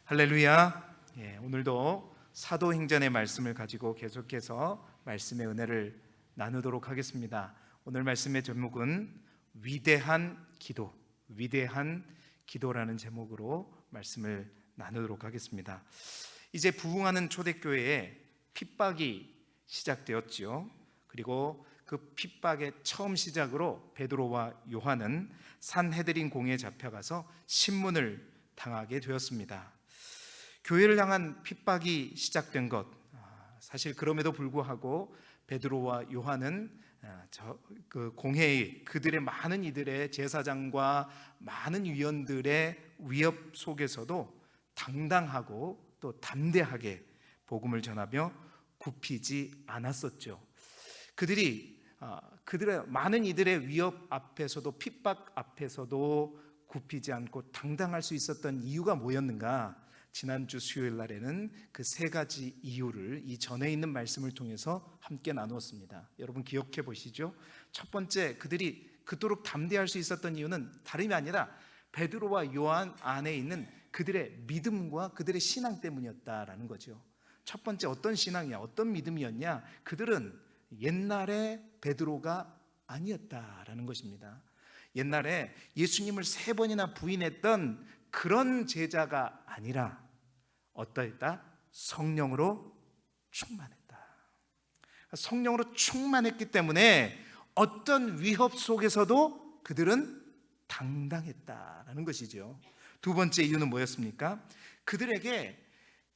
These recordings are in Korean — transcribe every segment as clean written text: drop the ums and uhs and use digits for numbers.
할렐루야. 오늘도 사도행전의 말씀을 가지고 계속해서 말씀의 은혜를 나누도록 하겠습니다. 오늘 말씀의 제목은 위대한 기도라는 제목으로 말씀을 나누도록 하겠습니다. 이제 부흥하는 초대교회에 핍박이 시작되었지요. 그리고 그 핍박의 처음 시작으로 베드로와 요한은 산헤드린 공회에 잡혀가서 신문을 당하게 되었습니다. 교회를 향한 핍박이 시작된 것, 사실 그럼에도 불구하고 베드로와 요한은 그 공회의 그들의 많은 이들의 제사장과 많은 위원들의 위협 속에서도 당당하고 또 담대하게 복음을 전하며 굽히지 않았었죠. 그들의 많은 이들의 위협 앞에서도, 핍박 앞에서도 굽히지 않고 당당할 수 있었던 이유가 뭐였는가? 지난주 수요일 날에는 그 세 가지 이유를 이 전에 있는 말씀을 통해서 함께 나누었습니다. 여러분 기억해 보시죠. 첫 번째, 그들이 그토록 담대할 수 있었던 이유는 다름이 아니라 베드로와 요한 안에 있는 그들의 믿음과 그들의 신앙 때문이었다라는 거죠. 첫 번째, 어떤 신앙이야, 어떤 믿음이었냐? 그들은 옛날에 베드로가 아니었다라는 것입니다. 옛날에 예수님을 3번이나 부인했던 그런 제자가 아니라 어떠했다? 성령으로 충만했다. 성령으로 충만했기 때문에 어떤 위협 속에서도 그들은 당당했다라는 것이죠. 두 번째 이유는 뭐였습니까? 그들에게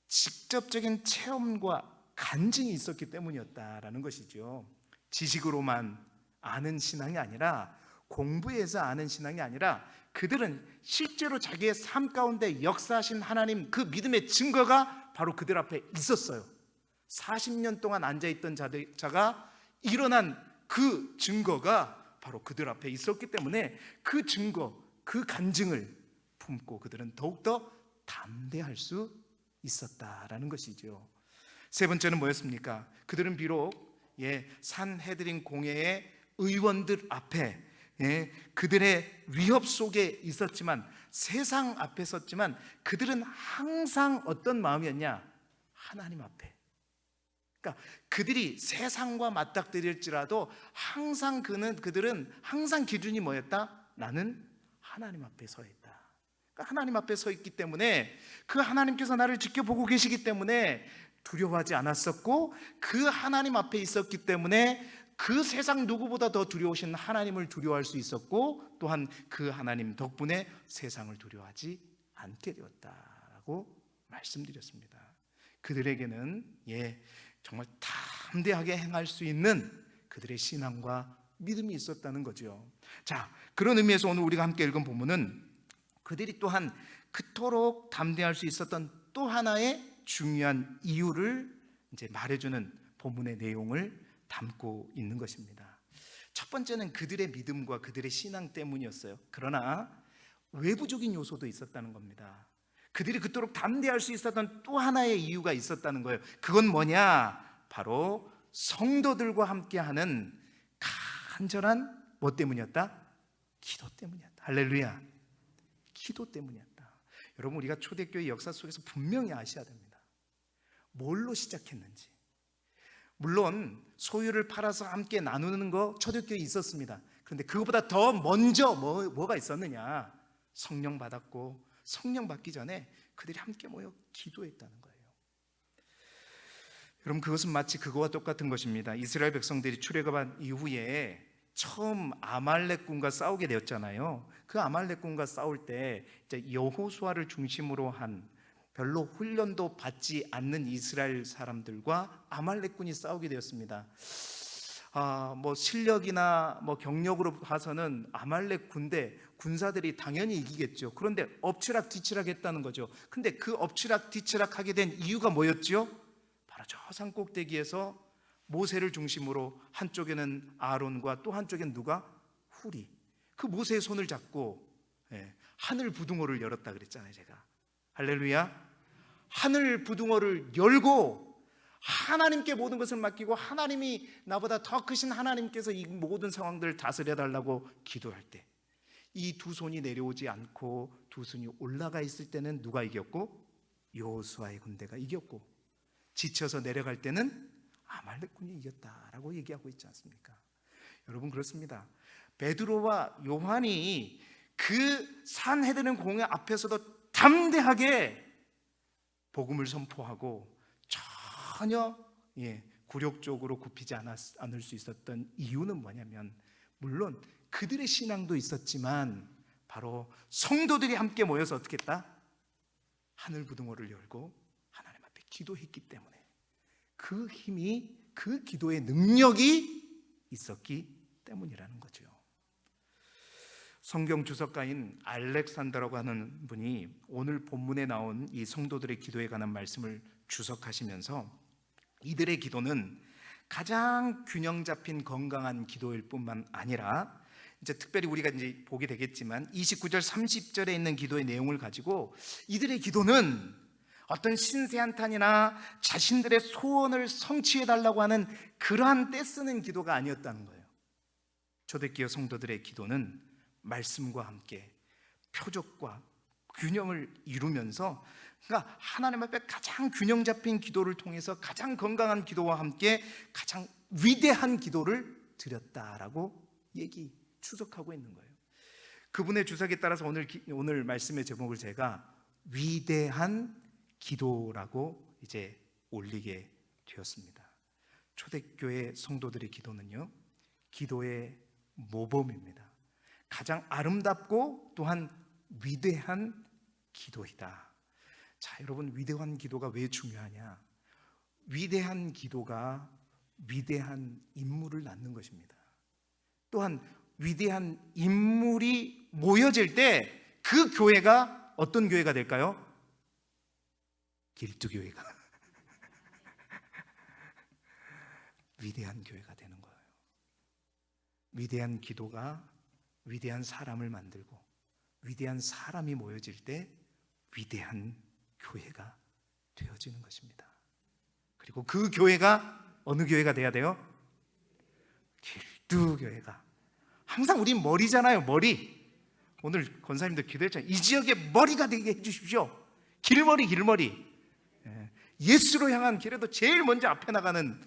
직접적인 체험과 간증이 있었기 때문이었다라는 것이죠. 지식으로만 아는 신앙이 아니라, 공부해서 아는 신앙이 아니라, 그들은 실제로 자기의 삶 가운데 역사하신 하나님, 그 믿음의 증거가 바로 그들 앞에 있었어요. 40년 동안 앉아있던 자가 일어난 그 증거가 바로 그들 앞에 있었기 때문에 그 증거, 그 간증을 품고 그들은 더욱더 담대할 수 있었다라는 것이죠. 세 번째는 뭐였습니까? 그들은 비록 산헤드린 공회의 의원들 앞에 그들의 위협 속에 있었지만, 세상 앞에 섰지만, 그들은 항상 어떤 마음이었냐? 하나님 앞에. 그러니까 그들이 세상과 맞닥뜨릴지라도 항상 그들은 항상 기준이 뭐였다? 나는 하나님 앞에 서 있다. 그러니까 하나님 앞에 서 있기 때문에, 그 하나님께서 나를 지켜보고 계시기 때문에 두려워하지 않았었고, 그 하나님 앞에 있었기 때문에 그 세상 누구보다 더 두려우신 하나님을 두려워할 수 있었고, 또한 그 하나님 덕분에 세상을 두려워하지 않게 되었다라고 말씀드렸습니다. 그들에게는 정말 담대하게 행할 수 있는 그들의 신앙과 믿음이 있었다는 거죠. 자, 그런 의미에서 오늘 우리가 함께 읽은 본문은 그들이 또한 그토록 담대할 수 있었던 또 하나의 중요한 이유를 이제 말해주는 본문의 내용을 담고 있는 것입니다. 첫 번째는 그들의 믿음과 그들의 신앙 때문이었어요. 그러나 외부적인 요소도 있었다는 겁니다. 그들이 그토록 담대할 수 있었던 또 하나의 이유가 있었다는 거예요. 그건 뭐냐? 바로 성도들과 함께하는 간절한 뭐 때문이었다? 기도 때문이었다. 할렐루야. 기도 때문이었다. 여러분, 우리가 초대교회 역사 속에서 분명히 아셔야 됩니다. 뭘로 시작했는지. 물론 소유를 팔아서 함께 나누는 거 초대교회에 있었습니다. 그런데 그것보다 더 먼저 뭐가 있었느냐? 성령 받았고, 성령 받기 전에 그들이 함께 모여 기도했다는 거예요. 여러분, 그것은 마치 그거와 똑같은 것입니다. 이스라엘 백성들이 출애굽한 이후에 처음 아말렉군과 싸우게 되었잖아요. 그 아말렉군과 싸울 때 이제 여호수아를 중심으로 한, 별로 훈련도 받지 않는 이스라엘 사람들과 아말렉군이 싸우게 되었습니다. 뭐 실력이나 뭐 경력으로 봐서는 아말렉 군사들이 당연히 이기겠죠. 그런데 엎치락뒤치락 했다는 거죠. 근데 그 엎치락뒤치락 하게 된 이유가 뭐였죠? 바로 저 산 꼭대기에서 모세를 중심으로 한쪽에는 아론과 또 한쪽에는 누가? 훌이. 그 모세의 손을 잡고 하늘 부둥어를 열었다 그랬잖아요, 제가. 할렐루야. 하늘 부둥어를 열고 하나님께 모든 것을 맡기고, 하나님이 나보다 더 크신 하나님께서 이 모든 상황들을 다스려 달라고 기도할 때, 이 두 손이 내려오지 않고 두 손이 올라가 있을 때는 누가 이겼고? 여호수아의 군대가 이겼고, 지쳐서 내려갈 때는 아말렉군이 이겼다라고 얘기하고 있지 않습니까? 여러분, 그렇습니다. 베드로와 요한이 그 산헤드는 공회 앞에서도 담대하게 복음을 선포하고 전혀 굴욕적으로 굽히지 않을 수 있었던 이유는 뭐냐면, 물론 그들의 신앙도 있었지만 바로 성도들이 함께 모여서 어떻게 했다? 하늘 부등호를 열고 하나님 앞에 기도했기 때문에, 그 힘이, 그 기도의 능력이 있었기 때문이라는 거죠. 성경 주석가인 알렉산더라고 하는 분이 오늘 본문에 나온 이 성도들의 기도에 관한 말씀을 주석하시면서, 이들의 기도는 가장 균형 잡힌 건강한 기도일 뿐만 아니라, 이제 특별히 우리가 이제 보게 되겠지만 29절 30절에 있는 기도의 내용을 가지고 이들의 기도는 어떤 신세한탄이나 자신들의 소원을 성취해 달라고 하는 그러한 떼쓰는 기도가 아니었다는 거예요. 초대교회 성도들의 기도는 말씀과 함께 표적과 균형을 이루면서, 그러니까 하나님 앞에 가장 균형 잡힌 기도를 통해서 가장 건강한 기도와 함께 가장 위대한 기도를 드렸다라고 추석하고 있는 거예요. 그분의 주석에 따라서 오늘 말씀의 제목을 제가 위대한 기도라고 이제 올리게 되었습니다. 초대교회 성도들의 기도는요, 기도의 모범입니다. 가장 아름답고 또한 위대한 기도이다. 자, 여러분, 위대한 기도가 왜 중요하냐? 위대한 기도가 위대한 인물을 낳는 것입니다. 또한 위대한 인물이 모여질 때 그 교회가 어떤 교회가 될까요? 길두교회가 위대한 교회가 되는 거예요. 위대한 기도가 위대한 사람을 만들고, 위대한 사람이 모여질 때 위대한 교회가 되어지는 것입니다. 그리고 그 교회가 어느 교회가 돼야 돼요? 길두교회가. 항상 우린 머리잖아요, 머리. 오늘 권사님들 기도했잖아요. 이 지역의 머리가 되게 해주십시오. 길머리. 예수로 향한 길에도 제일 먼저 앞에 나가는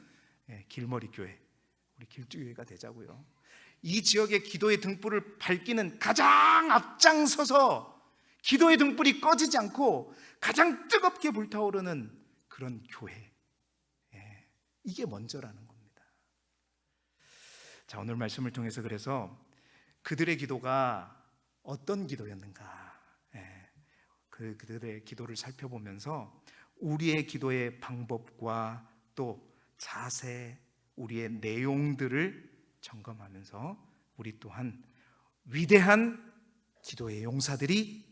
길머리 교회, 우리 길두교회가 되자고요. 이 지역의 기도의 등불을 밝히는 가장 앞장서서 기도의 등불이 꺼지지 않고 가장 뜨겁게 불타오르는 그런 교회, 이게 먼저라는 겁니다. 자, 오늘 말씀을 통해서 그래서 그들의 기도가 어떤 기도였는가, 그들의 기도를 살펴보면서 우리의 기도의 방법과 또 자세, 우리의 내용들을 점검하면서 우리 또한 위대한 기도의 용사들이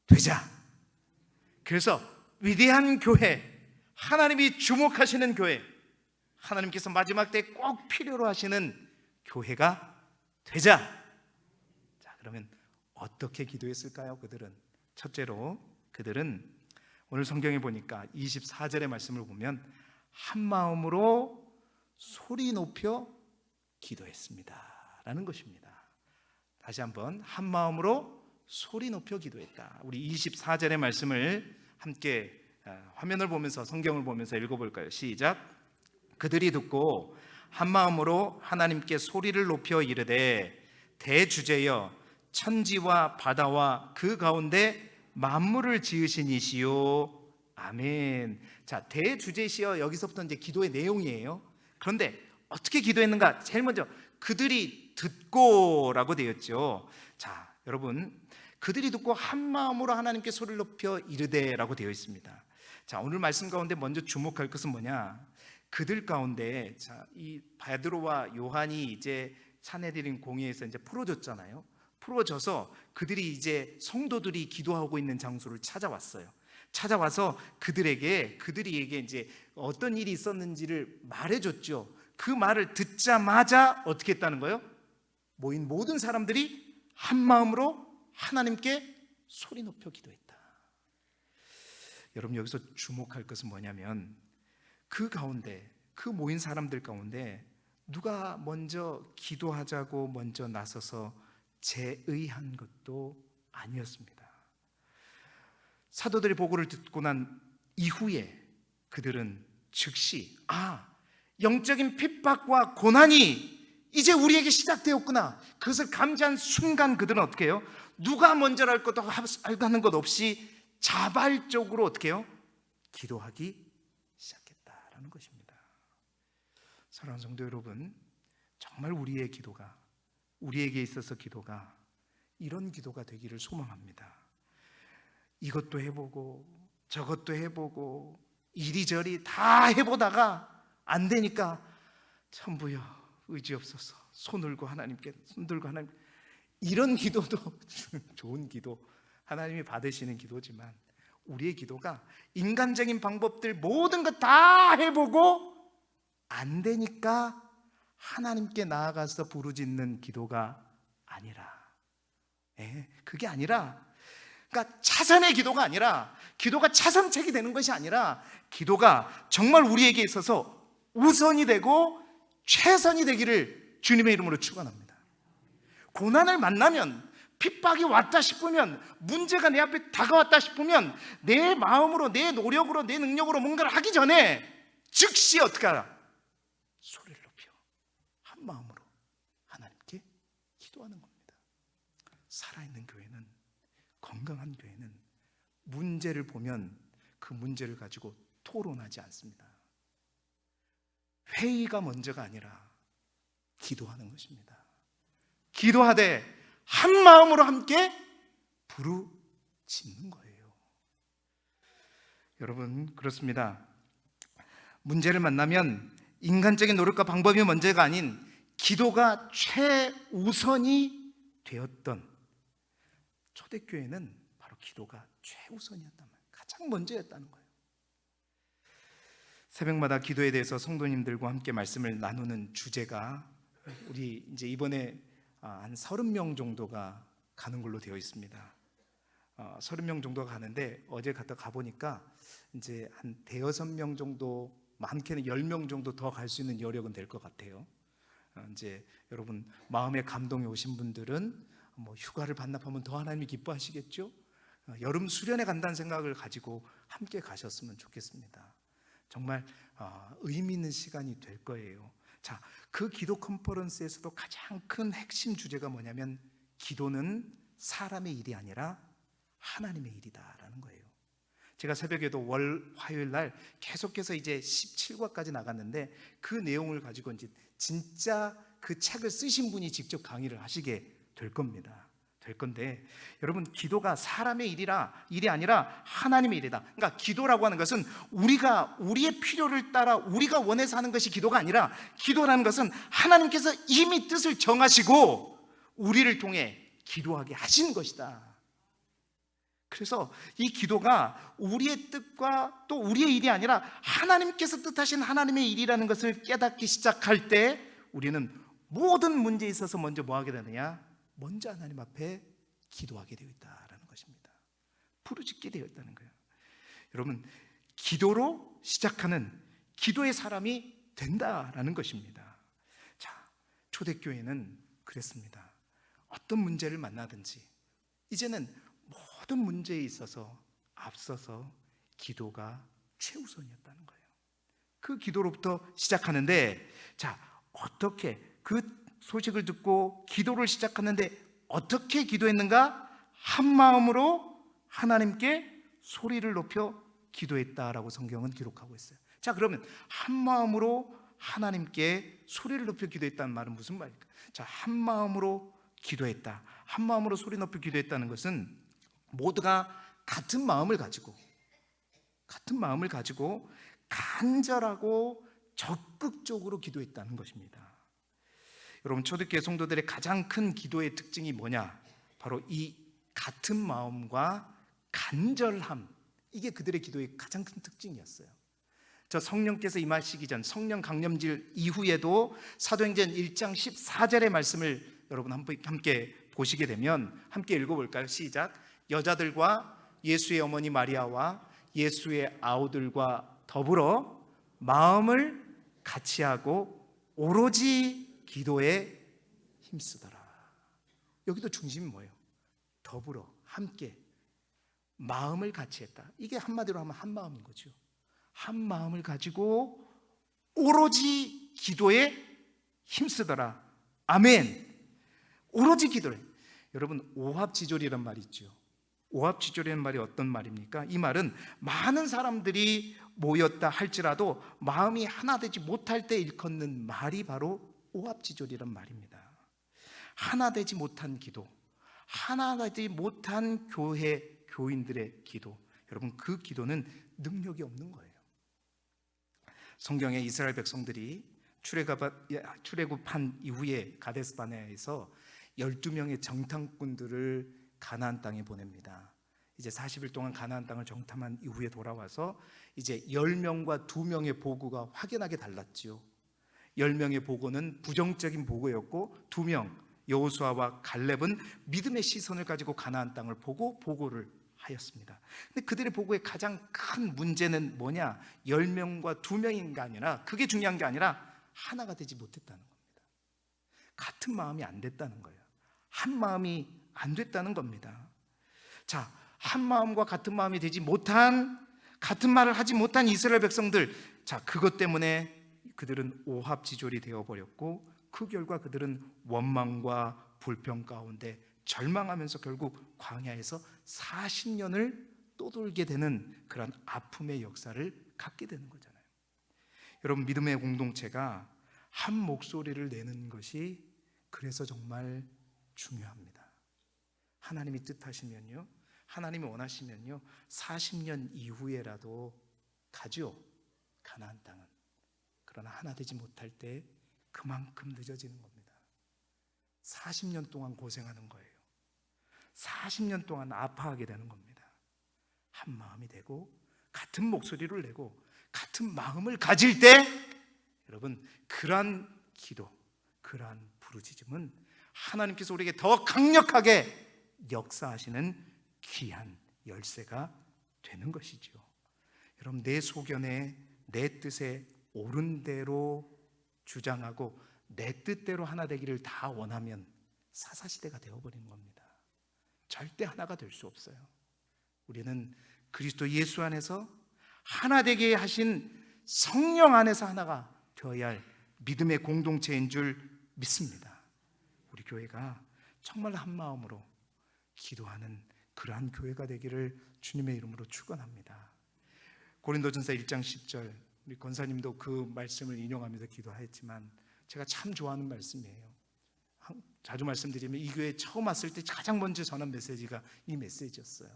되자. 그래서 위대한 교회, 하나님이 주목하시는 교회, 하나님께서 마지막 때 꼭 필요로 하시는 교회가 되자. 자, 그러면 어떻게 기도했을까요? 그들은 첫째로, 그들은 오늘 성경에 보니까 24절의 말씀을 보면 한 마음으로 소리 높여 기도했습니다 라는 것입니다. 다시 한번, 한 마음으로 소리 높여 기도했다. 우리 24절의 말씀을 함께 화면을 보면서, 성경을 보면서 읽어볼까요? 시작. 그들이 듣고 한 마음으로 하나님께 소리를 높여 이르되, 대주제여 천지와 바다와 그 가운데 만물을 지으신 이시요 아멘. 자, 대주제시여, 여기서부터 이제 기도의 내용이에요. 그런데 어떻게 기도했는가? 제일 먼저 그들이 듣고라고 되었죠. 자, 여러분, 그들이 듣고 한 마음으로 하나님께 소리를 높여 이르되라고 되어 있습니다. 자, 오늘 말씀 가운데 먼저 주목할 것은 뭐냐? 그들 가운데, 자, 이 베드로와 요한이 이제 산헤드린 공회에서 이제 풀어졌잖아요. 풀어져서 그들이 이제 성도들이 기도하고 있는 장소를 찾아왔어요. 찾아와서 그들이 이제 어떤 일이 있었는지를 말해줬죠. 그 말을 듣자마자 어떻게 했다는 거예요? 모인 모든 사람들이 한 마음으로 하나님께 소리 높여 기도했다. 여러분, 여기서 주목할 것은 뭐냐면, 그 가운데, 그 모인 사람들 가운데 누가 먼저 기도하자고 먼저 나서서 제의한 것도 아니었습니다. 사도들의 보고를 듣고 난 이후에 그들은 즉시 영적인 핍박과 고난이 이제 우리에게 시작되었구나, 그것을 감지한 순간 그들은 어떻게 해요? 누가 먼저랄 것도 하는 것 없이 자발적으로 어떻게 해요? 기도하기 시작했다라는 것입니다. 사랑하는 성도 여러분, 정말 우리의 기도가, 우리에게 있어서 기도가 이런 기도가 되기를 소망합니다. 이것도 해보고 저것도 해보고 이리저리 다 해보다가 안 되니까 천부여 의지 없어서 손 들고 하나님께, 손 들고 하나님, 이런 기도도 좋은 기도, 하나님이 받으시는 기도지만 우리의 기도가 인간적인 방법들 모든 것 다 해보고 안 되니까 하나님께 나아가서 부르짖는 기도가 아니라, 그게 아니라, 그러니까 차선의 기도가 아니라, 기도가 차선책이 되는 것이 아니라, 기도가 정말 우리에게 있어서 우선이 되고 최선이 되기를 주님의 이름으로 축원합니다. 고난을 만나면, 핍박이 왔다 싶으면, 문제가 내 앞에 다가왔다 싶으면 내 마음으로, 내 노력으로, 내 능력으로 뭔가를 하기 전에 즉시 어떻게 하라? 소리를 높여 한 마음으로 하나님께 기도하는 겁니다. 살아있는 교회는, 건강한 교회는 문제를 보면 그 문제를 가지고 토론하지 않습니다. 회의가 먼저가 아니라 기도하는 것입니다. 기도하되 한 마음으로 함께 부르짖는 거예요. 여러분, 그렇습니다. 문제를 만나면 인간적인 노력과 방법이 문제가 아닌 기도가 최우선이 되었던 초대교회는 바로 기도가 최우선이었단 말이에요. 가장 먼저였다는 거예요. 새벽마다 기도에 대해서 성도님들과 함께 말씀을 나누는 주제가, 우리 이제 이번에 한 30명 정도가 가는 걸로 되어 있습니다. 30명 정도가 가는데 어제 가보니까 이제 한 대여섯 명 정도, 많게는 10명 정도 더 갈 수 있는 여력은 될 것 같아요. 이제 여러분 마음에 감동이 오신 분들은 뭐 휴가를 반납하면 더 하나님이 기뻐하시겠죠? 여름 수련회 간다는 생각을 가지고 함께 가셨으면 좋겠습니다. 정말 의미 있는 시간이 될 거예요. 자, 그 기도 컨퍼런스에서도 가장 큰 핵심 주제가 뭐냐면, 기도는 사람의 일이 아니라 하나님의 일이다라는 거예요. 제가 새벽에도 화요일 날 계속해서 이제 17과까지 나갔는데, 그 내용을 가지고 이제 진짜 그 책을 쓰신 분이 직접 강의를 하시게 될 겁니다. 될 건데, 여러분, 기도가 사람의 일이 아니라 하나님의 일이다. 그러니까 기도라고 하는 것은 우리가 우리의 필요를 따라 우리가 원해서 하는 것이 기도가 아니라, 기도라는 것은 하나님께서 이미 뜻을 정하시고 우리를 통해 기도하게 하신 것이다. 그래서 이 기도가 우리의 뜻과 또 우리의 일이 아니라 하나님께서 뜻하신 하나님의 일이라는 것을 깨닫기 시작할 때, 우리는 모든 문제에 있어서 먼저 뭐 하게 되느냐? 먼저 하나님 앞에 기도하게 되어 있다라는 것입니다. 부르짖게 되어 있다는 거예요. 여러분, 기도로 시작하는 기도의 사람이 된다라는 것입니다. 자, 초대교회는 그랬습니다. 어떤 문제를 만나든지 이제는 모든 문제에 있어서 앞서서 기도가 최우선이었다는 거예요. 그 기도로부터 시작하는데, 자, 어떻게 그 소식을 듣고 기도를 시작하는데 어떻게 기도했는가? 한 마음으로 하나님께 소리를 높여 기도했다라고 성경은 기록하고 있어요. 자, 그러면 한 마음으로 하나님께 소리를 높여 기도했다는 말은 무슨 말일까? 자, 한 마음으로 기도했다, 한 마음으로 소리 높여 기도했다는 것은 모두가 같은 마음을 가지고 간절하고 적극적으로 기도했다는 것입니다. 여러분, 초대교회 성도들의 가장 큰 기도의 특징이 뭐냐? 바로 이 같은 마음과 간절함, 이게 그들의 기도의 가장 큰 특징이었어요. 저 성령께서 임하시기 전, 성령 강림절 이후에도 사도행전 1장 14절의 말씀을 여러분 함께 보시게 되면, 함께 읽어볼까요? 시작. 여자들과 예수의 어머니 마리아와 예수의 아우들과 더불어 마음을 같이 하고 오로지 기도에 힘쓰더라. 여기도 중심이 뭐예요? 더불어, 함께, 마음을 같이 했다. 이게 한마디로 하면 한 마음인 거죠. 한 마음을 가지고 오로지 기도에 힘쓰더라. 아멘. 오로지 기도에. 여러분, 오합지졸이란 말이 있죠. 오합지졸이라는 말이 어떤 말입니까? 이 말은 많은 사람들이 모였다 할지라도 마음이 하나 되지 못할 때 일컫는 말이 바로 오합지졸이란 말입니다. 하나 되지 못한 기도, 하나 되지 못한 교회 교인들의 기도, 여러분, 그 기도는 능력이 없는 거예요. 성경에 이스라엘 백성들이 출애굽한 이후에 가데스 바네아에서 12명의 정탐꾼들을 가나안 땅에 보냅니다. 이제 40일 동안 가나안 땅을 정탐한 이후에 돌아와서 이제 10명과 2명의 보고가 확연하게 달랐지요. 10명의 보고는 부정적인 보고였고 2명 여호수아와 갈렙은 믿음의 시선을 가지고 가나안 땅을 보고 보고를 하였습니다. 근데 그들의 보고의 가장 큰 문제는 뭐냐? 10명과 2명인 게 아니라, 그게 중요한 게 아니라 하나가 되지 못했다는 겁니다. 같은 마음이 안 됐다는 거예요. 한 마음이 안 됐다는 겁니다. 자, 한 마음과 같은 마음이 되지 못한, 같은 말을 하지 못한 이스라엘 백성들, 자, 그것 때문에 그들은 오합지졸이 되어버렸고 그 결과 그들은 원망과 불평 가운데 절망하면서 결국 광야에서 40년을 떠돌게 되는 그런 아픔의 역사를 갖게 되는 거잖아요. 여러분, 믿음의 공동체가 한 목소리를 내는 것이 그래서 정말 중요합니다. 하나님이 뜻하시면요, 하나님이 원하시면요, 40년 이후에라도 가죠, 가나안 땅은. 그러나 하나 되지 못할 때 그만큼 늦어지는 겁니다. 40년 동안 고생하는 거예요. 40년 동안 아파하게 되는 겁니다. 한 마음이 되고 같은 목소리를 내고 같은 마음을 가질 때, 여러분, 그러한 기도, 그러한 부르짖음은 하나님께서 우리에게 더 강력하게 역사하시는 귀한 열쇠가 되는 것이죠. 여러분, 내 소견에 내 뜻에 옳은 대로 주장하고 내 뜻대로 하나 되기를 다 원하면 사사시대가 되어버리는 겁니다. 절대 하나가 될 수 없어요. 우리는 그리스도 예수 안에서 하나 되게 하신 성령 안에서 하나가 되어야 할 믿음의 공동체인 줄 믿습니다. 우리 교회가 정말 한 마음으로 기도하는 그러한 교회가 되기를 주님의 이름으로 축원합니다. 고린도전서 1장 10절, 우리 권사님도 그 말씀을 인용하면서 기도하였지만 제가 참 좋아하는 말씀이에요. 자주 말씀드리면 이 교회에 처음 왔을 때 가장 먼저 전한 메시지가 이 메시지였어요.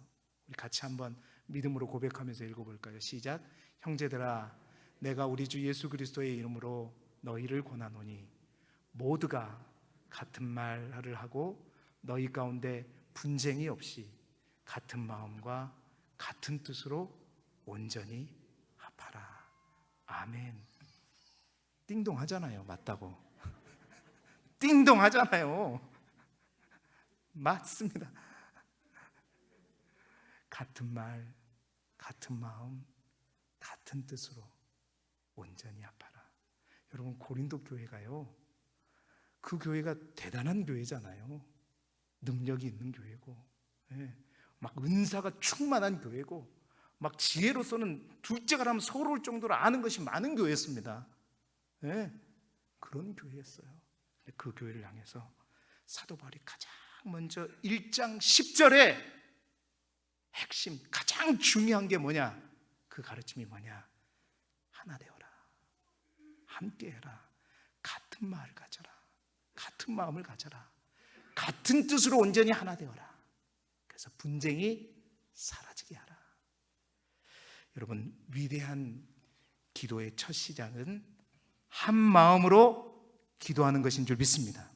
우리 같이 한번 믿음으로 고백하면서 읽어볼까요? 시작. 형제들아, 내가 우리 주 예수 그리스도의 이름으로 너희를 권하노니 모두가 같은 말을 하고 너희 가운데 분쟁이 없이 같은 마음과 같은 뜻으로 온전히 합하라. 아멘. 띵동 하잖아요. 맞다고. 띵동 하잖아요. 맞습니다. 같은 말, 같은 마음, 같은 뜻으로 온전히 합하라. 여러분, 고린도 교회가요, 그 교회가 대단한 교회잖아요. 능력이 있는 교회고, 막 은사가 충만한 교회고, 막 지혜로서는 둘째가 라면 서러울 정도로 아는 것이 많은 교회였습니다. 그런 교회였어요. 그 교회를 향해서 사도 바울이 가장 먼저 1장 10절에 핵심, 가장 중요한 게 뭐냐? 그 가르침이 뭐냐? 하나 되어라, 함께해라, 같은 마음을 가져라, 같은 마음을 가져라, 같은 뜻으로 온전히 하나 되어라. 그래서 분쟁이 사라지게 하라. 여러분, 위대한 기도의 첫 시작은 한 마음으로 기도하는 것인 줄 믿습니다.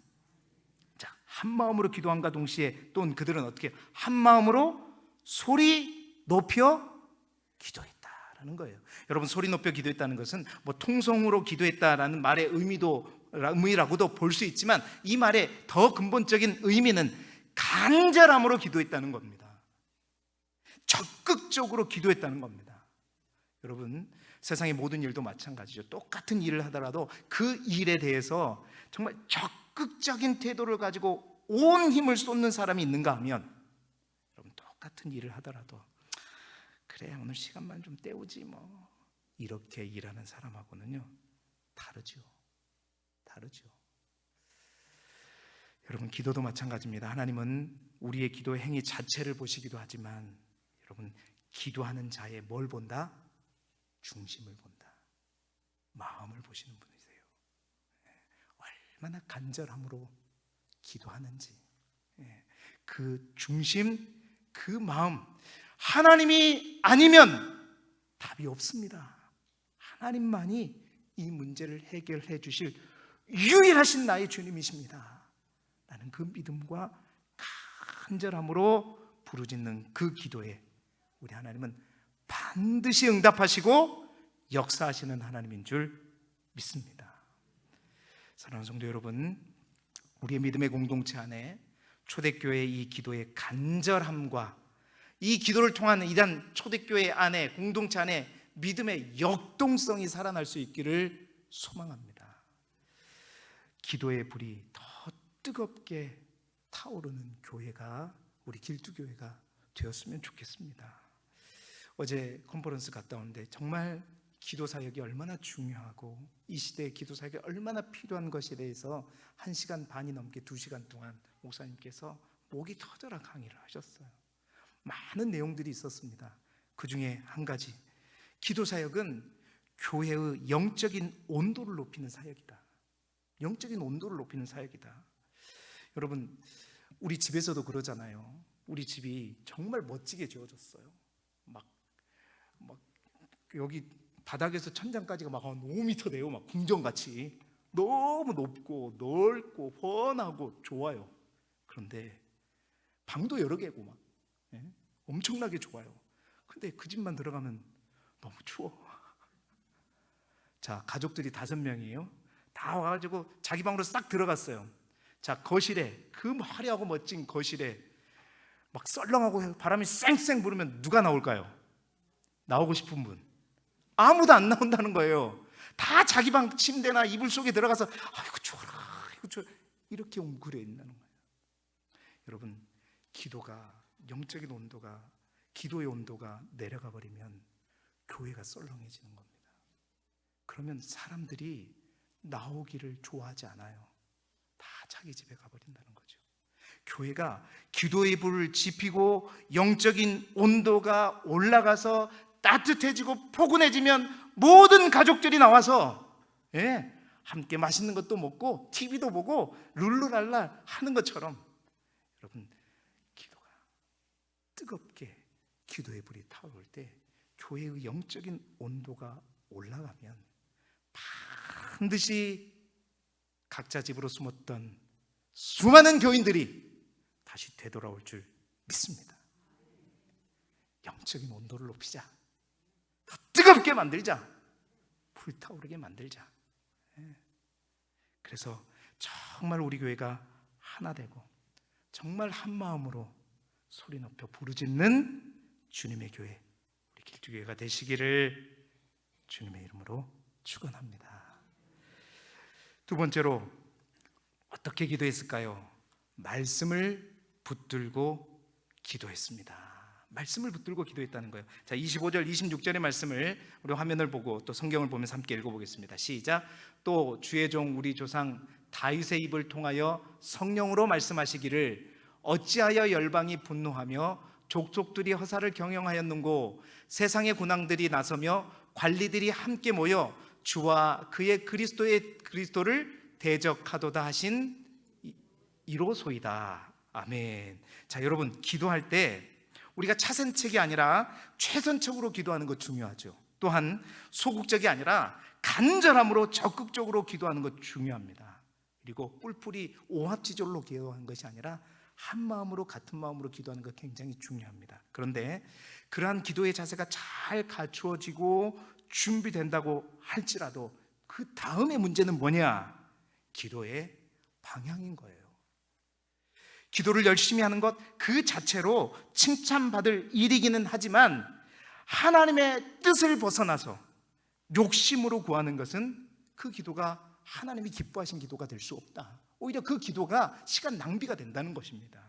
자, 한 마음으로 기도함과 동시에 또 그들은 어떻게 한 마음으로 소리 높여 기도했다라는 거예요. 여러분, 소리 높여 기도했다는 것은 뭐 통성으로 기도했다라는 말의 의미라고도 볼 수 있지만 이 말의 더 근본적인 의미는 간절함으로 기도했다는 겁니다. 적극적으로 기도했다는 겁니다. 여러분, 세상의 모든 일도 마찬가지죠. 똑같은 일을 하더라도 그 일에 대해서 정말 적극적인 태도를 가지고 온 힘을 쏟는 사람이 있는가 하면, 여러분, 똑같은 일을 하더라도 그래 오늘 시간만 좀 때우지 뭐, 이렇게 일하는 사람하고는요 다르죠. 여러분, 기도도 마찬가지입니다. 하나님은 우리의 기도 행위 자체를 보시기도 하지만 여러분, 기도하는 자의 뭘 본다? 중심을 본다. 마음을 보시는 분이세요. 얼마나 간절함으로 기도하는지, 그 중심, 그 마음, 하나님이 아니면 답이 없습니다. 하나님만이 이 문제를 해결해 주실 유일하신 나의 주님이십니다 라는 그 믿음과 간절함으로 부르짖는 그 기도에 우리 하나님은 반드시 응답하시고 역사하시는 하나님인 줄 믿습니다. 사랑하는 성도 여러분, 우리의 믿음의 공동체 안에 초대교회의 이 기도의 간절함과 이 기도를 통한 이단 초대교회 안에, 공동체 안에 믿음의 역동성이 살아날 수 있기를 소망합니다. 기도의 불이 더 뜨겁게 타오르는 교회가, 우리 길두교회가 되었으면 좋겠습니다. 어제 컨퍼런스 갔다 오는데 정말 기도 사역이 얼마나 중요하고 이 시대의 기도 사역이 얼마나 필요한 것에 대해서 1시간 반이 넘게 2시간 동안 목사님께서 목이 터져라 강의를 하셨어요. 많은 내용들이 있었습니다. 그 중에 한 가지, 기도 사역은 교회의 영적인 온도를 높이는 사역이다. 영적인 온도를 높이는 사역이다. 여러분, 우리 집에서도 그러잖아요. 우리 집이 정말 멋지게 지어졌어요. 막 여기 바닥에서 천장까지가 막 5m 돼요. 막 궁전같이 너무 높고 넓고 훤하고 좋아요. 그런데 방도 여러 개고 막 엄청나게 좋아요. 근데 그 집만 들어가면 너무 추워. 자, 가족들이 5명이에요. 다 와가지고 자기 방으로 싹 들어갔어요. 자, 거실에, 그 화려하고 멋진 거실에 막 썰렁하고 바람이 쌩쌩 불으면 누가 나올까요? 나오고 싶은 분. 아무도 안 나온다는 거예요. 다 자기 방 침대나 이불 속에 들어가서 아이고 추워라, 아이고 추워, 이렇게 웅크려 있다는 거예요. 여러분, 기도가, 영적인 온도가, 기도의 온도가 내려가 버리면 교회가 썰렁해지는 겁니다. 그러면 사람들이 나오기를 좋아하지 않아요. 다 자기 집에 가버린다는 거죠. 교회가 기도의 불을 지피고 영적인 온도가 올라가서 따뜻해지고 포근해지면 모든 가족들이 나와서 함께 맛있는 것도 먹고 TV도 보고 룰루랄라 하는 것처럼, 여러분, 기도가 뜨겁게 기도의 불이 타오를 때 교회의 영적인 온도가 올라가면 반드시 각자 집으로 숨었던 수많은 교인들이 다시 되돌아올 줄 믿습니다. 영적인 온도를 높이자. 더 뜨겁게 만들자. 불타오르게 만들자. 그래서 정말 우리 교회가 하나 되고 정말 한 마음으로 소리 높여 부르짖는 주님의 교회, 우리 길두교회가 되시기를 주님의 이름으로 축원합니다. 두 번째로 어떻게 기도했을까요? 말씀을 붙들고 기도했습니다. 말씀을 붙들고 기도했다는 거예요. 자, 25절, 26절의 말씀을 우리 화면을 보고 또 성경을 보면서 함께 읽어보겠습니다. 시작. 또 주의 종 우리 조상 다윗의 입을 통하여 성령으로 말씀하시기를 어찌하여 열방이 분노하며 족속들이 허사를 경영하였는고 세상의 군왕들이 나서며 관리들이 함께 모여 주와 그의 그리스도를 대적하도다 하신 이로소이다. 아멘. 자, 여러분, 기도할 때 우리가 차선책이 아니라 최선책으로 기도하는 것 중요하죠. 또한 소극적이 아니라 간절함으로 적극적으로 기도하는 것 중요합니다. 그리고 뿔뿔이 오합지졸로 기도하는 것이 아니라 한 마음으로, 같은 마음으로 기도하는 것 굉장히 중요합니다. 그런데 그러한 기도의 자세가 잘 갖추어지고 준비된다고 할지라도 그 다음의 문제는 뭐냐? 기도의 방향인 거예요. 기도를 열심히 하는 것 그 자체로 칭찬받을 일이기는 하지만 하나님의 뜻을 벗어나서 욕심으로 구하는 것은 그 기도가 하나님이 기뻐하신 기도가 될 수 없다. 오히려 그 기도가 시간 낭비가 된다는 것입니다.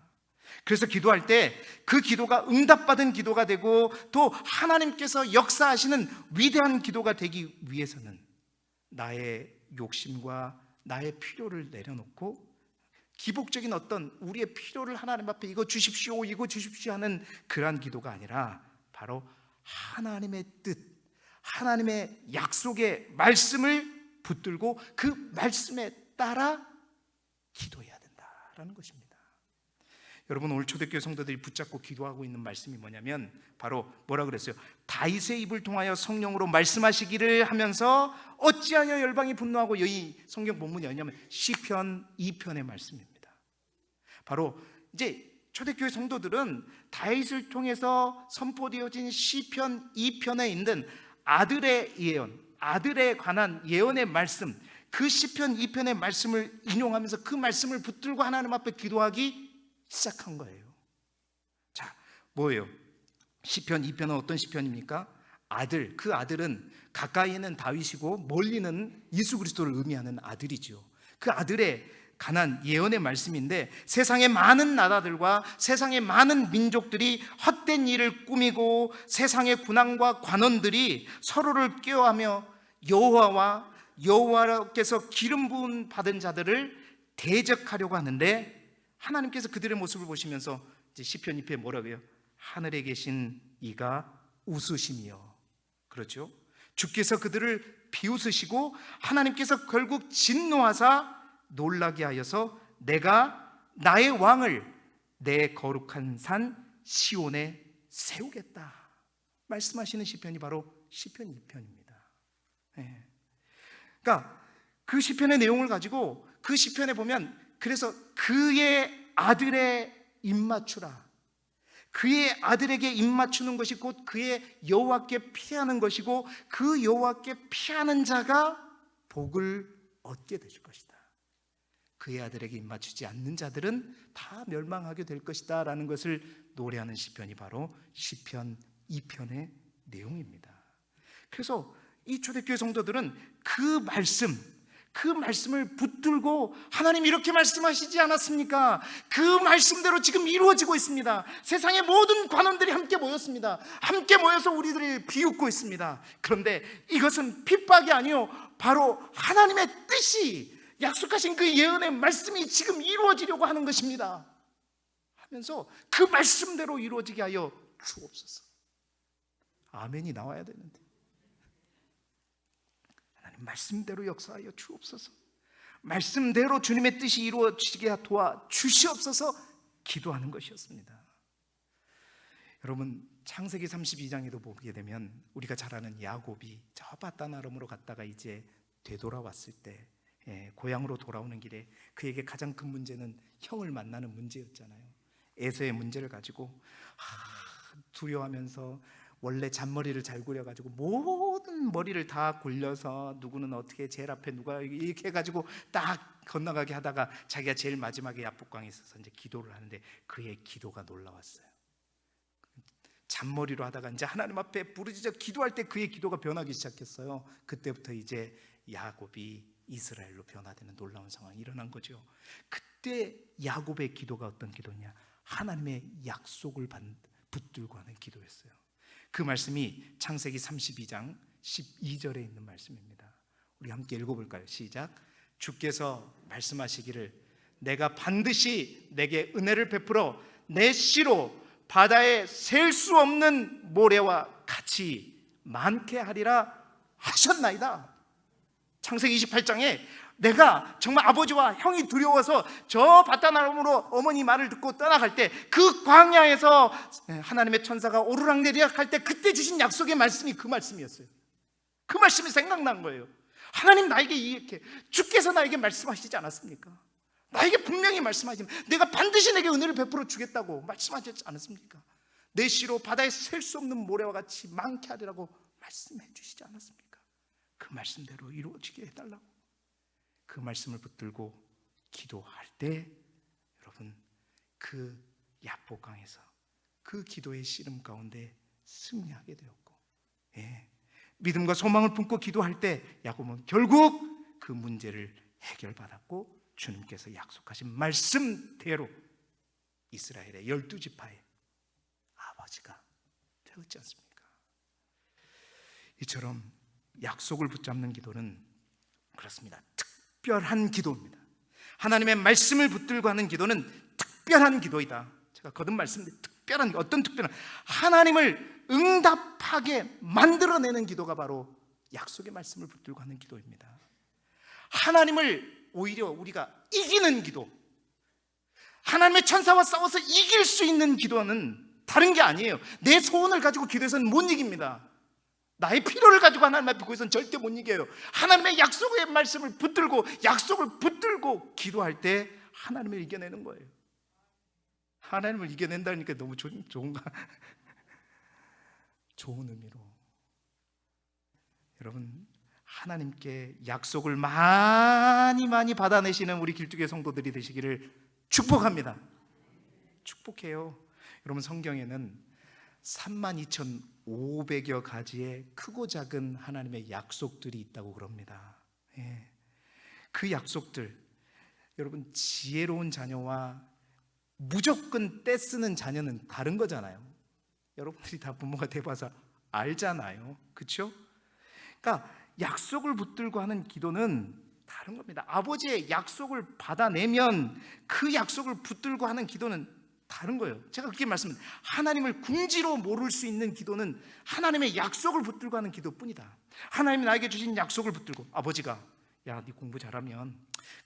그래서 기도할 때 그 기도가 응답받은 기도가 되고 또 하나님께서 역사하시는 위대한 기도가 되기 위해서는 나의 욕심과 나의 필요를 내려놓고 기복적인 어떤 우리의 필요를 하나님 앞에 이거 주십시오 하는 그러한 기도가 아니라 바로 하나님의 뜻, 하나님의 약속의 말씀을 붙들고 그 말씀에 따라 기도해야 된다라는 것입니다. 여러분, 오늘 초대교회 성도들이 붙잡고 기도하고 있는 말씀이 뭐냐면 바로 뭐라 그랬어요? 다윗의 입을 통하여 성령으로 말씀하시기를 하면서 어찌하여 열방이 분노하고, 이 성경 본문이 뭐냐면 시편 2편의 말씀입니다. 바로 이제 초대교회 성도들은 다윗을 통해서 선포되어진 시편 2편에 있는 아들의 예언, 아들에 관한 예언의 말씀, 그 시편 2편의 말씀을 인용하면서 그 말씀을 붙들고 하나님 앞에 기도하기 시작한 거예요. 자, 뭐예요? 시편 2편은 어떤 시편입니까? 아들, 그 아들은 가까이는 다윗이고 멀리는 예수 그리스도를 의미하는 아들이죠. 그 아들의 관한 예언의 말씀인데, 세상의 많은 나라들과 세상의 많은 민족들이 헛된 일을 꾸미고 세상의 군왕과 관원들이 서로를 꾀하며 여호와께서 기름 부음 받은 자들을 대적하려고 하는데, 하나님께서 그들의 모습을 보시면서 이제 시편 2편에 뭐라고 해요? 하늘에 계신 이가 웃으시며, 그렇죠? 주께서 그들을 비웃으시고 하나님께서 결국 진노하사 놀라게 하여서 내가 나의 왕을 내 거룩한 산 시온에 세우겠다 말씀하시는 시편이 바로 시편 2편입니다. 네. 그러니까 그 시편의 내용을 가지고 그 시편에 보면, 그래서 그의 아들의 입맞추라, 그의 아들에게 입맞추는 것이 곧 그의 여호와께 피하는 것이고, 그 여호와께 피하는 자가 복을 얻게 되실 것이다. 그의 아들에게 입맞추지 않는 자들은 다 멸망하게 될 것이다 라는 것을 노래하는 시편이 바로 시편 2편의 내용입니다. 그래서 이 초대교회 성도들은 그 말씀을 붙들고, 하나님 이렇게 말씀하시지 않았습니까? 그 말씀대로 지금 이루어지고 있습니다. 세상의 모든 관원들이 함께 모였습니다. 함께 모여서 우리들을 비웃고 있습니다. 그런데 이것은 핍박이 아니요, 바로 하나님의 뜻이, 약속하신 그 예언의 말씀이 지금 이루어지려고 하는 것입니다 하면서 그 말씀대로 이루어지게 하여 주옵소서. 아멘이 나와야 되는데 하나님 말씀대로 역사하여 주옵소서, 말씀대로 주님의 뜻이 이루어지게 도와 주시옵소서 기도하는 것이었습니다. 여러분, 창세기 32장에도 보게 되면 우리가 잘 아는 야곱이 저 바단 아람으로 갔다가 이제 되돌아왔을 때, 고향으로 돌아오는 길에 그에게 가장 큰 문제는 형을 만나는 문제였잖아요. 에서의 문제를 가지고 두려워하면서 원래 잔머리를 잘 굴려가지고 모든 머리를 다 굴려서 누구는 어떻게 제일 앞에 누가 이렇게 해가지고 딱 건너가게 하다가 자기가 제일 마지막에 야복강에 있어서 이제 기도를 하는데 그의 기도가 놀라웠어요. 잔머리로 하다가 이제 하나님 앞에 부르짖어 기도할 때 그의 기도가 변하기 시작했어요. 그때부터 이제 야곱이 이스라엘로 변화되는 놀라운 상황이 일어난 거죠. 그때 야곱의 기도가 어떤 기도냐? 하나님의 약속을 붙들고 하는 기도였어요. 그 말씀이 창세기 32장 12절에 있는 말씀입니다. 우리 함께 읽어볼까요? 시작. 주께서 말씀하시기를 내가 반드시 내게 은혜를 베풀어 내 씨로 바다에 셀 수 없는 모래와 같이 많게 하리라 하셨나이다. 창세기 28장에 내가 정말 아버지와 형이 두려워서 저 바다나무로 어머니 말을 듣고 떠나갈 때 그 광야에서 하나님의 천사가 오르락내리락 할 때 그때 주신 약속의 말씀이 그 말씀이었어요. 그 말씀이 생각난 거예요. 하나님 나에게 이렇게 주께서 나에게 말씀하시지 않았습니까? 나에게 분명히 말씀하시면 내가 반드시 내게 은혜를 베풀어 주겠다고 말씀하셨지 않았습니까? 내 씨로 바다에 셀 수 없는 모래와 같이 많게 하리라고 말씀해 주시지 않았습니까? 그 말씀대로 이루어지게 해달라고. 그 말씀을 붙들고 기도할 때 여러분 그 야복강에서 그 기도의 씨름 가운데 승리하게 되었고, 믿음과 소망을 품고 기도할 때 야곱은 결국 그 문제를 해결받았고 주님께서 약속하신 말씀대로 이스라엘의 12지파의 아버지가 되었지 않습니까? 이처럼 약속을 붙잡는 기도는 그렇습니다. 특별한 기도입니다. 하나님의 말씀을 붙들고 하는 기도는 특별한 기도이다. 제가 거듭 말씀드린 특별한, 어떤 특별한, 하나님을 응답하게 만들어내는 기도가 바로 약속의 말씀을 붙들고 하는 기도입니다. 하나님을 오히려 우리가 이기는 기도, 하나님의 천사와 싸워서 이길 수 있는 기도는 다른 게 아니에요. 내 소원을 가지고 기도해서는 못 이깁니다. 나의 필요를 가지고 하나님 앞에 구해서는 절대 못 이겨요. 하나님의 약속의 말씀을 붙들고, 약속을 붙들고 기도할 때 하나님을 이겨내는 거예요. 하나님을 이겨낸다니까 너무 좋은가? 좋은 의미로. 여러분, 하나님께 약속을 많이 받아내시는 우리 길쭉의 성도들이 되시기를 축복합니다. 축복해요. 여러분, 성경에는 32,500여 가지의 크고 작은 하나님의 약속들이 있다고 그럽니다. 그 약속들, 여러분, 지혜로운 자녀와 무조건 떼쓰는 자녀는 다른 거잖아요. 여러분들이 다 부모가 돼봐서 알잖아요. 그렇죠? 그러니까 약속을 붙들고 하는 기도는 다른 겁니다. 아버지의 약속을 받아내면 그 약속을 붙들고 하는 기도는 다른 거예요. 제가 그렇게 말씀드립니다. 하나님을 궁지로 모를 수 있는 기도는 하나님의 약속을 붙들고 하는 기도뿐이다. 하나님이 나에게 주신 약속을 붙들고, 아버지가 야, 네 공부 잘하면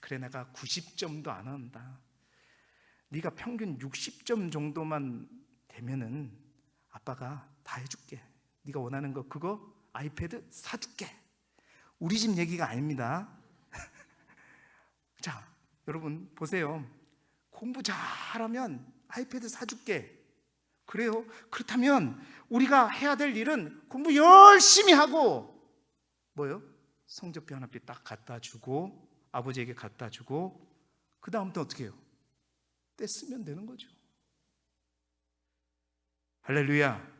그래 내가 90점도 안 한다, 네가 평균 60점 정도만 되면은 아빠가 다 해줄게, 네가 원하는 거 그거 아이패드 사줄게. 우리 집 얘기가 아닙니다. 자, 여러분 보세요. 공부 잘하면 아이패드 사줄게. 그래요? 그렇다면 우리가 해야 될 일은 공부 열심히 하고 뭐요? 성적표 하나 딱 갖다 주고 아버지에게 갖다 주고 그 다음부터 어떻게 해요? 떼쓰면 되는 거죠. 할렐루야.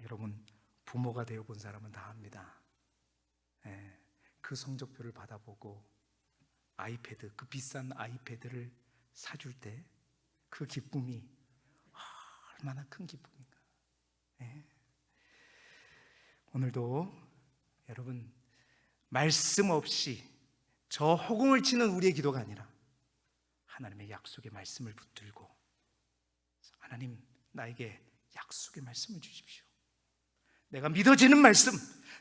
여러분, 부모가 되어본 사람은 다 압니다. 그 성적표를 받아보고 아이패드, 그 비싼 아이패드를 사줄 때 그 기쁨이 얼마나 큰 기쁨인가. 오늘도 여러분, 말씀 없이 저 허공을 치는 우리의 기도가 아니라 하나님의 약속의 말씀을 붙들고, 하나님 나에게 약속의 말씀을 주십시오. 내가 믿어지는 말씀,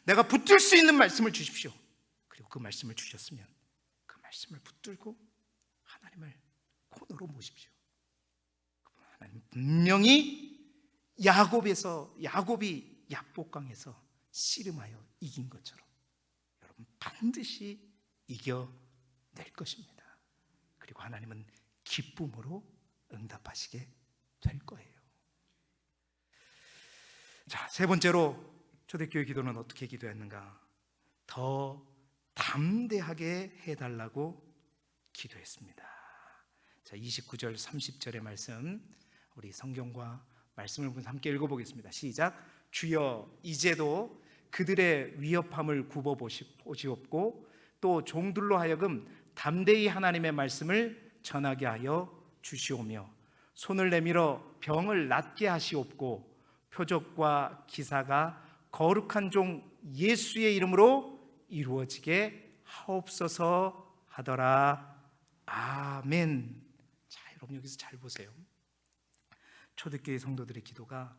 내가 붙들 수 있는 말씀을 주십시오. 그리고 그 말씀을 주셨으면 그 말씀을 붙들고 하나님을 코너로 모십시오. 하나님 분명히 야곱이 야복강에서 씨름하여 이긴 것처럼 여러분 반드시 이겨낼 것입니다. 그리고 하나님은 기쁨으로 응답하시게 될 거예요. 자, 세 번째로 초대교회 기도는 어떻게 기도했는가? 더 담대하게 해달라고 기도했습니다. 자, 29절 30절의 말씀, 우리 성경과 말씀을 보면서 함께 읽어보겠습니다. 시작. 주여 이제도 그들의 위협함을 굽어보시옵고 또 종들로 하여금 담대히 하나님의 말씀을 전하게 하여 주시오며 손을 내밀어 병을 낫게 하시옵고 표적과 기사가 거룩한 종 예수의 이름으로 이루어지게 하옵소서 하더라. 아멘. 자, 여러분 여기서 잘 보세요. 초대교회 성도들의 기도가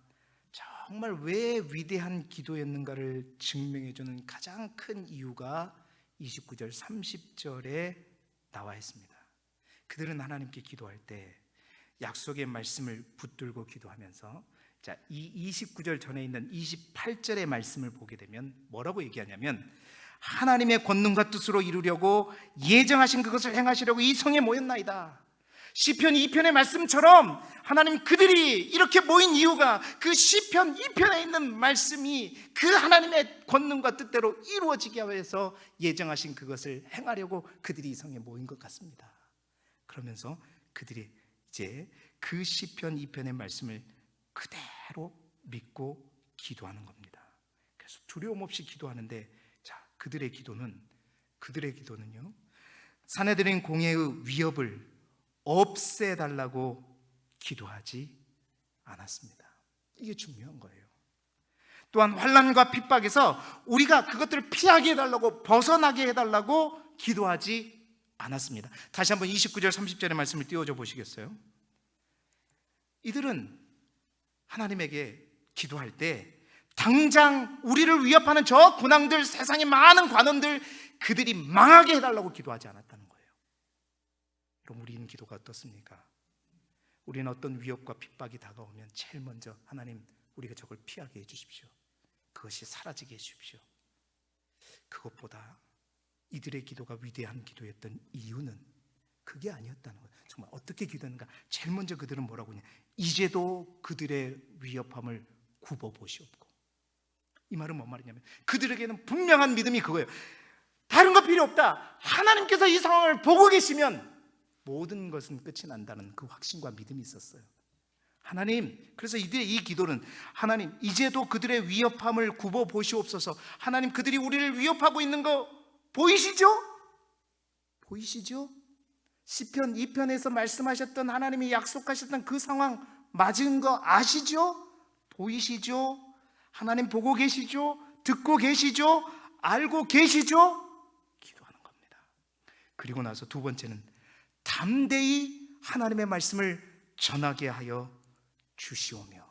정말 왜 위대한 기도였는가를 증명해주는 가장 큰 이유가 29절 30절에 나와 있습니다. 그들은 하나님께 기도할 때 약속의 말씀을 붙들고 기도하면서, 자, 이 29절 전에 있는 28절의 말씀을 보게 되면 뭐라고 얘기하냐면, 하나님의 권능과 뜻으로 이루려고 예정하신 그것을 행하시려고 이 성에 모였나이다. 시편 2편의 말씀처럼 하나님, 그들이 이렇게 모인 이유가 그 시편 2편에 있는 말씀이 그 하나님의 권능과 뜻대로 이루어지게 위해서 예정하신 그것을 행하려고 그들이 이 성에 모인 것 같습니다. 그러면서 그들이 이제 그 시편 2편의 말씀을 그대로 믿고 기도하는 겁니다. 그래서 두려움 없이 기도하는데, 자, 그들의 기도는요, 사내들인 공회의 위협을 없애달라고 기도하지 않았습니다. 이게 중요한 거예요. 또한 환난과 핍박에서 우리가 그것들을 피하게 해달라고, 벗어나게 해달라고 기도하지 않았습니다. 다시 한번 29절 30절의 말씀을 띄워줘 보시겠어요? 이들은 하나님에게 기도할 때 당장 우리를 위협하는 저 군왕들, 세상의 많은 관원들, 그들이 망하게 해달라고 기도하지 않았다는 거예요. 그럼 우리는 기도가 어떻습니까? 우리는 어떤 위협과 핍박이 다가오면 제일 먼저 하나님, 우리가 저걸 피하게 해주십시오. 그것이 사라지게 해주십시오. 그것보다 이들의 기도가 위대한 기도였던 이유는 그게 아니었다는 거예요. 정말 어떻게 기도했는가? 제일 먼저 그들은 뭐라고 하냐? 이제도 그들의 위협함을 굽어보시옵고. 이 말은 뭔 말이냐면 그들에게는 분명한 믿음이 그거예요. 다른 거 필요 없다. 하나님께서 이 상황을 보고 계시면 모든 것은 끝이 난다는 그 확신과 믿음이 있었어요. 하나님, 그래서 이들의 이 기도는 하나님, 이제도 그들의 위협함을 굽어보시옵소서. 하나님, 그들이 우리를 위협하고 있는 거 보이시죠? 보이시죠? 시편 2편에서 말씀하셨던, 하나님이 약속하셨던 그 상황 맞은 거 아시죠? 보이시죠? 하나님 보고 계시죠? 듣고 계시죠? 알고 계시죠? 기도하는 겁니다. 그리고 나서 두 번째는 담대히 하나님의 말씀을 전하게 하여 주시오며.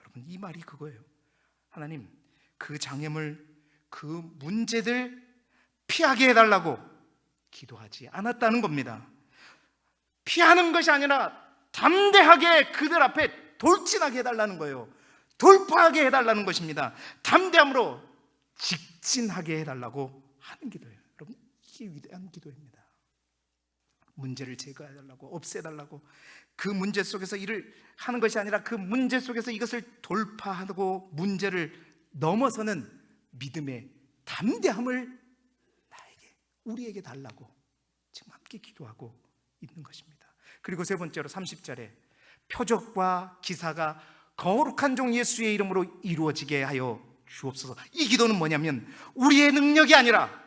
여러분, 이 말이 그거예요. 하나님, 그 장애물, 그 문제들 피하게 해달라고 기도하지 않았다는 겁니다. 피하는 것이 아니라 담대하게 그들 앞에 돌진하게 해달라는 거예요. 돌파하게 해달라는 것입니다. 담대함으로 직진하게 해달라고 하는 기도예요. 여러분, 이게 위대한 기도입니다. 문제를 제거해달라고, 없애달라고, 그 문제 속에서 일을 하는 것이 아니라 그 문제 속에서 이것을 돌파하고 문제를 넘어서는 믿음의 담대함을 나에게, 우리에게 달라고 지금 함께 기도하고 있는 것입니다. 그리고 세 번째로 30절에 표적과 기사가 거룩한 종 예수의 이름으로 이루어지게 하여 주옵소서. 이 기도는 뭐냐면 우리의 능력이 아니라,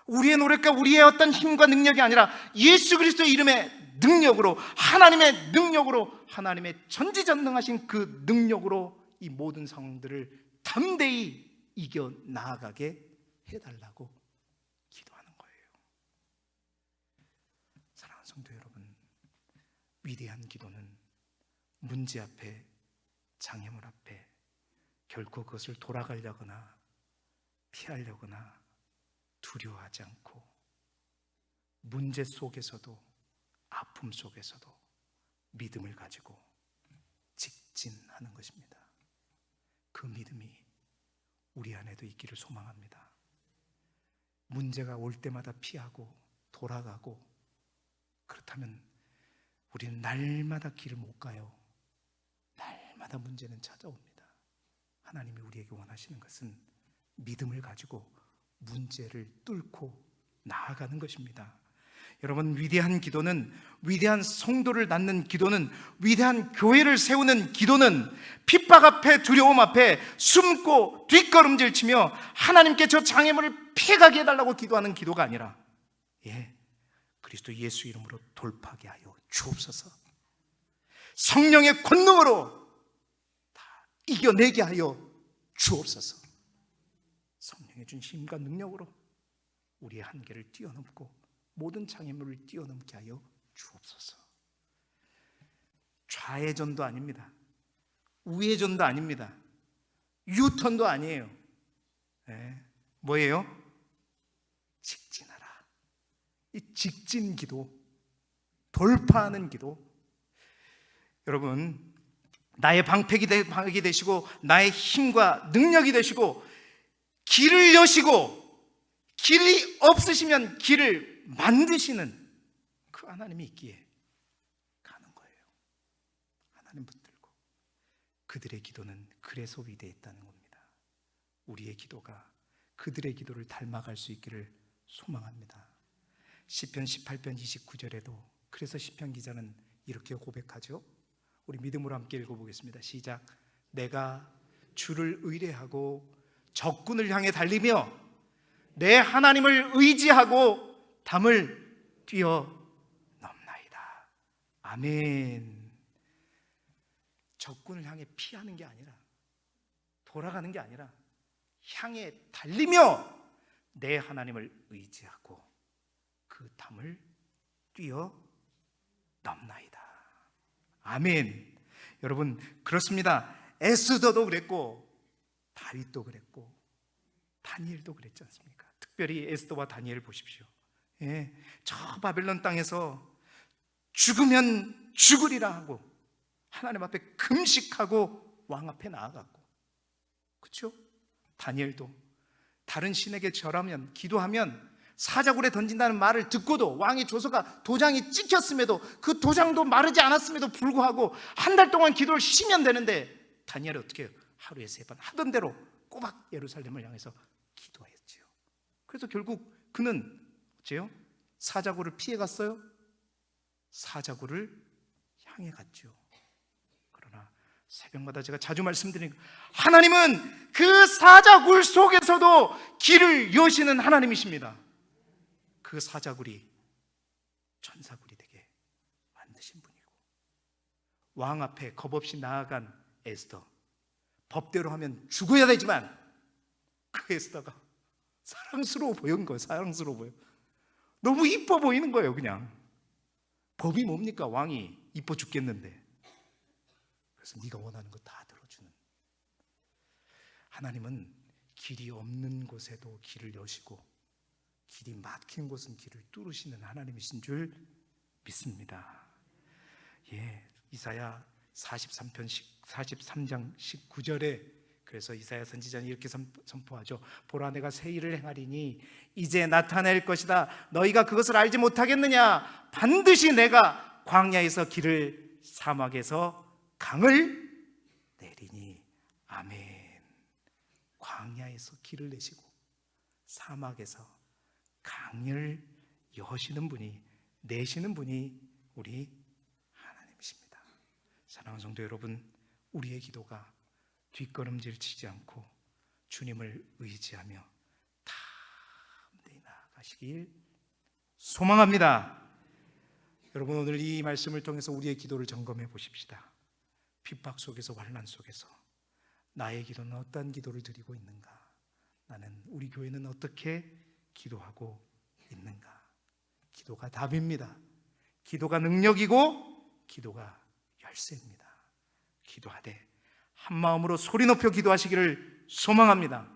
우리의 노력과 우리의 어떤 힘과 능력이 아니라 예수 그리스도의 이름의 능력으로, 하나님의 능력으로, 하나님의 전지전능하신 그 능력으로 이 모든 상황들을 담대히 이겨 나아가게 해달라고 기도하는 거예요. 사랑하는 성도 여러분, 위대한 기도는 문제 앞에, 장애물 앞에 결코 그것을 돌아가려거나 피하려거나 두려워하지 않고, 문제 속에서도 아픔 속에서도 믿음을 가지고 직진하는 것입니다. 그 믿음이 우리 안에도 있기를 소망합니다. 문제가 올 때마다 피하고 돌아가고 그렇다면 우리는 날마다 길을 못 가요. 날마다 문제는 찾아옵니다. 하나님이 우리에게 원하시는 것은 믿음을 가지고 문제를 뚫고 나아가는 것입니다. 여러분, 위대한 기도는, 위대한 성도를 낳는 기도는, 위대한 교회를 세우는 기도는 핍박 앞에, 두려움 앞에 숨고 뒷걸음질 치며 하나님께 저 장애물을 피해가게 해달라고 기도하는 기도가 아니라, 그리스도 예수 이름으로 돌파하게 하여 주옵소서. 성령의 권능으로 다 이겨내게 하여 주옵소서. 성령의 준 힘과 능력으로 우리의 한계를 뛰어넘고 모든 장애물을 뛰어넘게 하여 주옵소서. 좌회전도 아닙니다. 우회전도 아닙니다. 유턴도 아니에요. 뭐예요? 직진하라. 이 직진 기도, 돌파하는 기도. 여러분, 나의 방패가 되시고 나의 힘과 능력이 되시고 길을 여시고, 길이 없으시면 길을 만드시는 그 하나님이 있기에 가는 거예요. 하나님 붙들고. 그들의 기도는 그래서 위대했다는 겁니다. 우리의 기도가 그들의 기도를 닮아갈 수 있기를 소망합니다. 시편 18편 29절에도 그래서 시편 기자는 이렇게 고백하죠. 우리 믿음으로 함께 읽어보겠습니다. 시작. 내가 주를 의뢰하고 적군을 향해 달리며 내 하나님을 의지하고 담을 뛰어넘나이다. 아멘. 적군을 향해 피하는 게 아니라, 돌아가는 게 아니라 향해 달리며 내 하나님을 의지하고 그 담을 뛰어 넘나이다. 아멘. 여러분, 그렇습니다. 에스더도 그랬고 다윗도 그랬고 다니엘도 그랬지 않습니까? 특별히 에스더와 다니엘 보십시오. 예, 저 바벨론 땅에서 죽으면 죽으리라 하고 하나님 앞에 금식하고 왕 앞에 나아갔고, 그렇죠? 다니엘도 다른 신에게 절하면, 기도하면 사자굴에 던진다는 말을 듣고도 왕의 조서가 도장이 찍혔음에도 그 도장도 마르지 않았음에도 불구하고 한 달 동안 기도를 쉬면 되는데 다니엘이 어떻게 해요? 하루에 3번 하던 대로 꼬박 예루살렘을 향해서 기도했지요. 그래서 결국 그는 어째요? 사자굴을 피해 갔어요? 사자굴을 향해 갔죠. 그러나 새벽마다 제가 자주 말씀드리는, 하나님은 그 사자굴 속에서도 길을 여시는 하나님이십니다. 그 사자굴이 천사굴이 되게 만드신 분이고, 왕 앞에 겁없이 나아간 에스더, 법대로 하면 죽어야 되지만 그 에스더가 사랑스러워 보이는 거예요. 사랑스러워 보여. 너무 이뻐 보이는 거예요. 그냥 법이 뭡니까? 왕이 이뻐 죽겠는데. 그래서 네가 원하는 거 다 들어주는. 하나님은 길이 없는 곳에도 길을 여시고 길이 막힌 곳은 길을 뚫으시는 하나님이신 줄 믿습니다. 예, 이사야 43장 19절에 그래서 이사야 선지자는 이렇게 선포하죠. 보라, 내가 새 일을 행하리니 이제 나타낼 것이다. 너희가 그것을 알지 못하겠느냐? 반드시 내가 광야에서 길을, 사막에서 강을 내리니. 아멘. 광야에서 길을 내시고 사막에서 강을 여시는 분이, 내시는 분이 우리 하나님이십니다. 사랑하는 성도 여러분, 우리의 기도가 뒷걸음질 치지 않고 주님을 의지하며 담대히 나아가시길 소망합니다. 여러분, 오늘 이 말씀을 통해서 우리의 기도를 점검해 보십시다. 핍박 속에서, 환난 속에서 나의 기도는 어떤 기도를 드리고 있는가? 나는, 우리 교회는 어떻게 기도하고 있는가? 기도가 답입니다. 기도가 능력이고 기도가 열쇠입니다. 기도하되 한 마음으로 소리 높여 기도하시기를 소망합니다.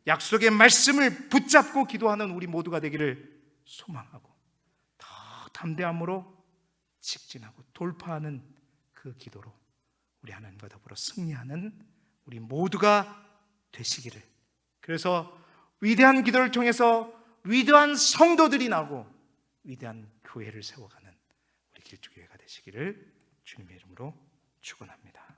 약속의 말씀을 붙잡고 기도하는 우리 모두가 되기를 소망하고, 더 담대함으로 직진하고 돌파하는 그 기도로 우리 하나님과 더불어 승리하는 우리 모두가 되시기를. 그래서 위대한 기도를 통해서 위대한 성도들이 나고 위대한 교회를 세워가는 우리 길주교회가 되시기를 주님의 이름으로 축원합니다.